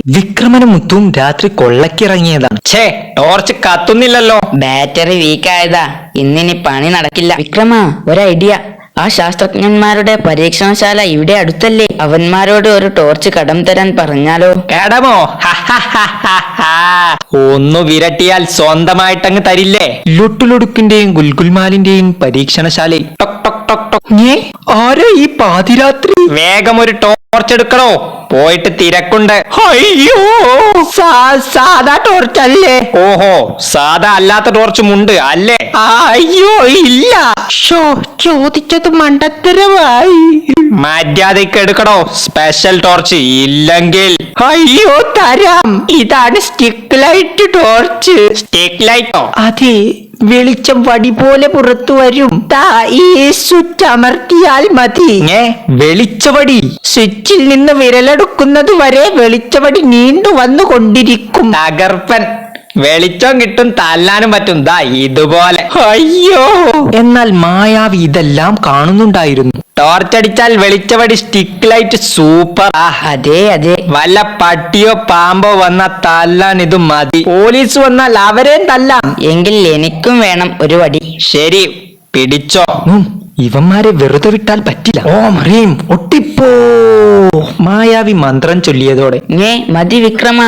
വിക്രമനും മുത്തും രാത്രി കൊള്ളക്കിറങ്ങിയതാണ്. ഛേ, ടോർച്ച് കത്തുന്നില്ലല്ലോ. ബാറ്ററി വീക്കായതാ. ഇന്നിനി പണി നടക്കില്ല. വിക്രമ, ഒരു ഐഡിയ. ആ ശാസ്ത്രജ്ഞന്മാരുടെ പരീക്ഷണശാല ഇവിടെ അടുത്തല്ലേ? അവന്മാരോട് ഒരു ടോർച്ച് കടം തരാൻ പറഞ്ഞാലോ? കടമോ? ഒന്നു വിരട്ടിയാൽ സ്വന്തമായിട്ടങ്ങ് തരില്ലേ? ലുട്ടുലുടുക്കിന്റെയും ഗുൽഗുൽമാലിന്റെയും പരീക്ഷണശാലയിൽ ടൊക് ടൊക് ടൊക് ടൊക്. ആരാ ഈ പാതിരാത്രി? വേഗം ഒരു ടോർച്ച് എടുക്കണോ, പോയിട്ട് തിരക്കുണ്ട്. അയ്യോ, സാധാ ടോർച്ച് അല്ലേ? ഓഹോ, സാധാ അല്ലാത്ത ടോർച്ചും ഉണ്ട് അല്ലേ? അയ്യോ ഇല്ല. ചോദിച്ചത് മണ്ടത്തരമായി. മര്യാദയ്ക്ക് എടുക്കണോ സ്പെഷ്യൽ ടോർച്ച്, ഇല്ലെങ്കിൽ അയ്യോ തരാം. ഇതാണ് സ്റ്റിക്ക് ലൈറ്റ് ടോർച്ച്. സ്റ്റിക്ക് ലൈറ്റോ? അതെ, വെളിച്ചം വടി പോലെ പുറത്തു വരും. ഈ സ്വിച്ച് അമർത്തിയാൽ മതി. വെളിച്ചവടി? സ്വിച്ചിൽ നിന്ന് വിരലെടുക്കുന്നത് വരെ വെളിച്ചവടി നീണ്ടു വന്നുകൊണ്ടിരിക്കും. തകർപ്പൻ. വെളിച്ചം കിട്ടും, തല്ലാനും പറ്റും. ദാ ഇതുപോലെ. അയ്യോ, എന്നാൽ മായാവി ഇതെല്ലാം കാണുന്നുണ്ടായിരുന്നു. ടോർച്ചടിച്ചാൽ വെളിച്ചവടി സ്റ്റിക്ക് ലൈറ്റ് സൂപ്പർ. അതെ അതെ. വല്ല പട്ടിയോ പാമ്പോ വന്ന തല്ലാൻ ഇത് മതി. പോലീസ് വന്നാൽ അവരെയും തല്ലാം. എങ്കിൽ എനിക്കും വേണം ഒരു വടി. ശരി, പിടിച്ചോ. ഇവന്മാരെ വെറുതെ വിട്ടാൽ പറ്റില്ല. ഓ മറിയും ഒട്ടിപ്പോ. മായാവി മന്ത്രം ചൊല്ലിയതോടെ മതി വിക്രമ,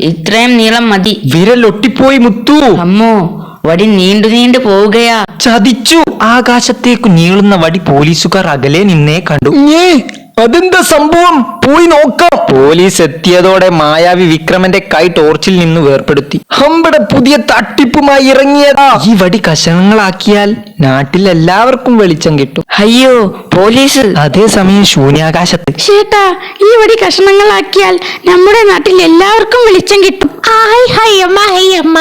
ഇത്രയും നീളം മതി. വിരൽ ഒട്ടിപ്പോയി മുത്തു. അമ്മോ, വടി നീണ്ടു നീണ്ടു പോവുകയാ. ചതിച്ചു. ആകാശത്തേക്ക് നീളുന്ന വടി പോലീസുകാർ അകലെ നിന്നേ കണ്ടു. അതെന്താ സംഭവം? പോയി നോക്കാം. പോലീസ് എത്തിയതോടെ മായാവി വിക്രമന്റെ കൈ ടോർച്ചിൽ നിന്ന് വേർപെടുത്തി. ഹമ്പടെ പുതിയ തട്ടിപ്പുമായി ഇറങ്ങിയതാ. ഈ വടി കഷണങ്ങളാക്കിയാൽ നാട്ടിൽ എല്ലാവർക്കും വെളിച്ചം കിട്ടും. അയ്യോ, പോലീസ്. അതേസമയം ശൂന്യാകാശത്ത്, ചേട്ടാ, ഈ വടി കഷണങ്ങളാക്കിയാൽ നമ്മുടെ നാട്ടിൽ എല്ലാവർക്കും വെളിച്ചം കിട്ടും. ഹായ് അമ്മ.